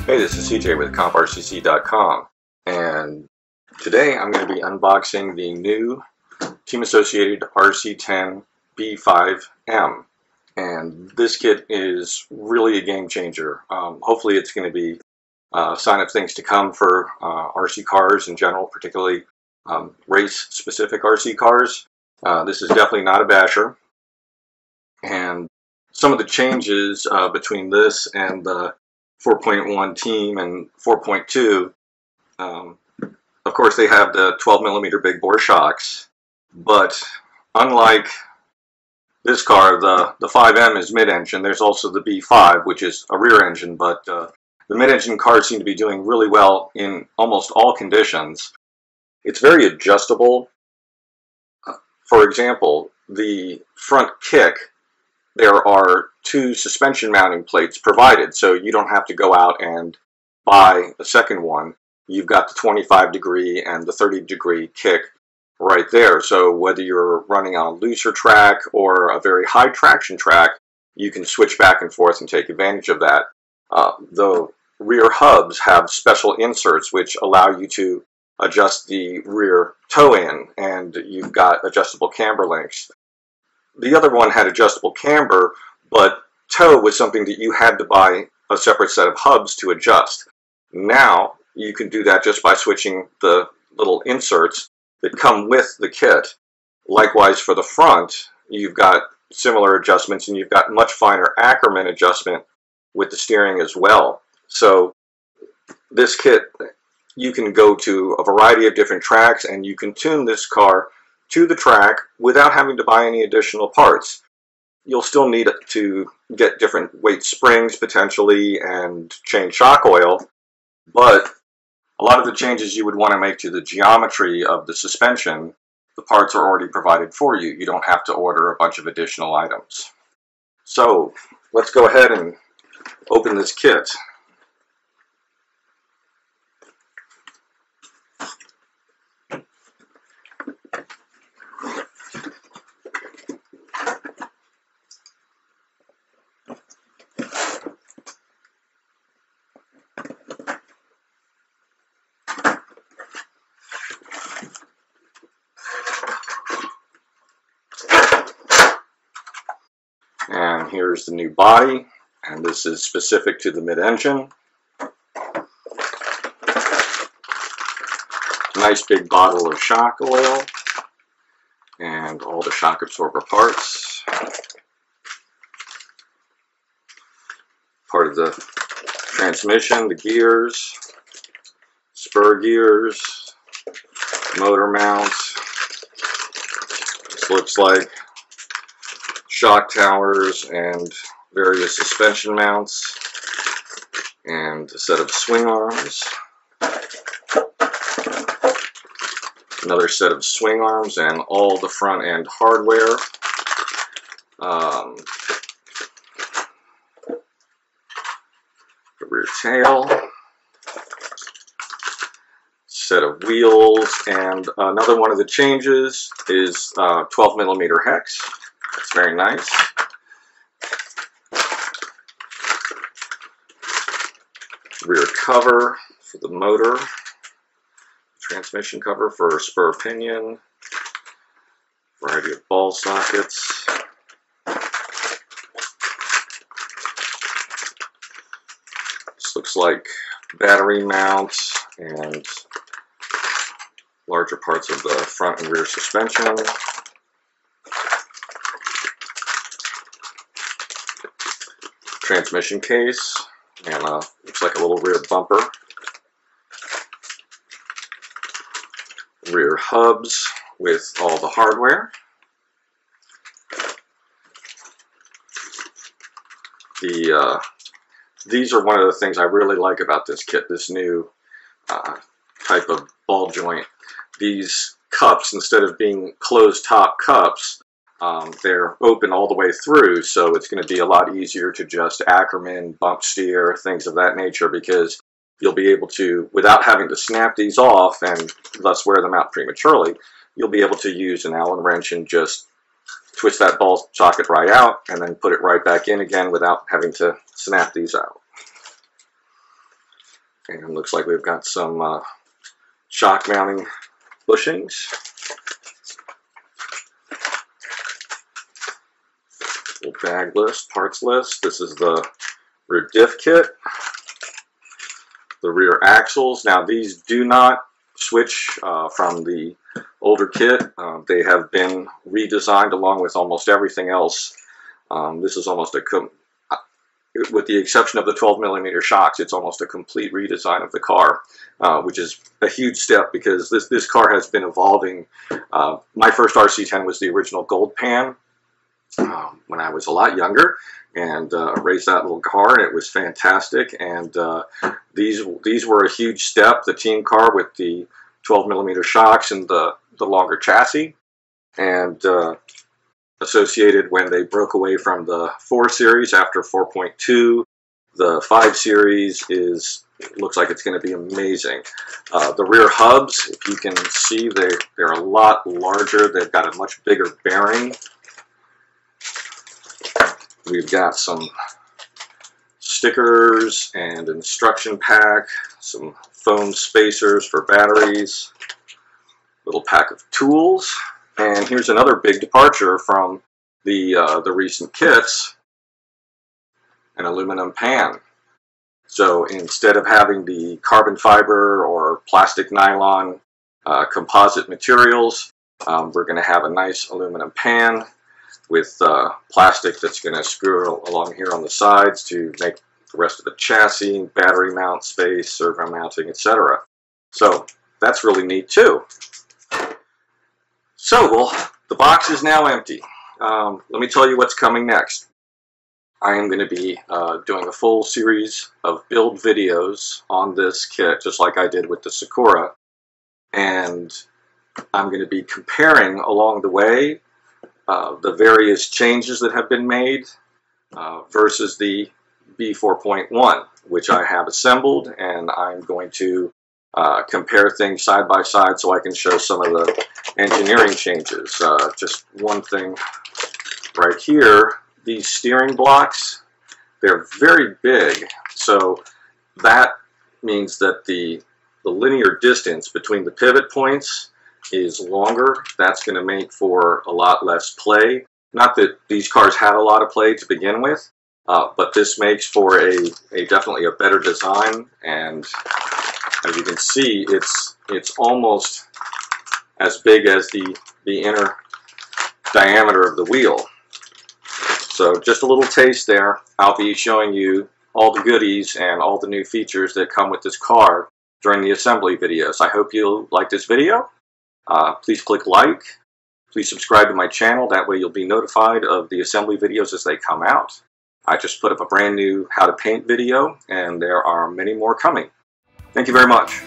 Hey, this is CJ with CJatCompRCC.com, and today I'm going to be unboxing the new Team Associated RC10 B5m, and this kit is really a game changer. Hopefully it's going to be a sign of things to come for RC cars in general, particularly race-specific RC cars. This is definitely not a basher, and some of the changes between this and the 4.1 Team and 4.2, of course they have the 12mm big bore shocks, but unlike this car, the 5M is mid-engine. There's also the B5, which is a rear engine, but the mid-engine cars seem to be doing really well in almost all conditions. It's very adjustable. For example, the front kick, there are two suspension mounting plates provided, so you don't have to go out and buy a second one. You've got the 25-degree and the 30-degree kick right there. So whether you're running on a looser track or a very high traction track, you can switch back and forth and take advantage of that. The rear hubs have special inserts which allow you to adjust the rear toe in, and you've got adjustable camber lengths. The other one had adjustable camber, but toe was something that you had to buy a separate set of hubs to adjust. Now you can do that just by switching the little inserts that come with the kit. Likewise for the front, you've got similar adjustments, and you've got much finer Ackerman adjustment with the steering as well. So this kit, you can go to a variety of different tracks, and you can tune this car to the track without having to buy any additional parts. You'll still need to get different weight springs potentially and change shock oil, but a lot of the changes you would want to make to the geometry of the suspension, the parts are already provided for you. You don't have to order a bunch of additional items. So let's go ahead and open this kit. And here's the new body, and this is specific to the mid-engine. Nice big bottle of shock oil and all the shock absorber parts. Part of the transmission, the gears, spur gears, motor mounts. This looks like shock towers and various suspension mounts, and a set of swing arms, another set of swing arms, and all the front end hardware. The rear tail, set of wheels, and another one of the changes is 12mm hex. It's very nice. Rear cover for the motor, transmission cover for spur pinion, variety of ball sockets. This looks like battery mounts and larger parts of the front and rear suspension. Transmission case, and looks like a little rear bumper. Rear hubs with all the hardware. These are one of the things I really like about this kit, this new type of ball joint. These cups, instead of being closed top cups, they're open all the way through, so it's going to be a lot easier to just Ackerman, bump steer, things of that nature, because you'll be able to, without having to snap these off and thus wear them out prematurely, you'll be able to use an Allen wrench and just twist that ball socket right out and then put it right back in again without having to snap these out. And looks like we've got some shock mounting bushings. Little bag list, parts list. This is the rear diff kit. The rear axles. Now these do not switch from the older kit. They have been redesigned along with almost everything else. This is almost with the exception of the 12mm shocks, it's almost a complete redesign of the car, which is a huge step because this car has been evolving. My first RC10 was the original gold pan when I was a lot younger, and raced that little car, and it was fantastic. And these were a huge step. The team car with the 12mm shocks and the longer chassis, and Associated, when they broke away from the 4 series after 4.2, the 5 series looks like it's going to be amazing. The rear hubs, if you can see, they're a lot larger. They've got a much bigger bearing. We've got some stickers and instruction pack, some foam spacers for batteries, little pack of tools. And here's another big departure from the recent kits, an aluminum pan. So instead of having the carbon fiber or plastic nylon composite materials, we're going to have a nice aluminum pan with plastic that's going to screw along here on the sides to make the rest of the chassis, battery mount space, servo mounting, etc. So that's really neat too. So, well, the box is now empty. Let me tell you what's coming next. I am going to be doing a full series of build videos on this kit, just like I did with the Sakura. And I'm going to be comparing along the way the various changes that have been made versus the B4.1, which I have assembled, and I'm going to compare things side by side so I can show some of the engineering changes. Just one thing right here, these steering blocks, they're very big, so that means that the linear distance between the pivot points is longer. That's going to make for a lot less play. Not that these cars had a lot of play to begin with, but this makes for definitely a better design. And as you can see, it's almost as big as the inner diameter of the wheel. So just a little taste there. I'll be showing you all the goodies and all the new features that come with this car during the assembly videos. I hope you'll like this video. Please click like. Please subscribe to my channel. That way you'll be notified of the assembly videos as they come out. I just put up a brand new how to paint video, and there are many more coming. Thank you very much.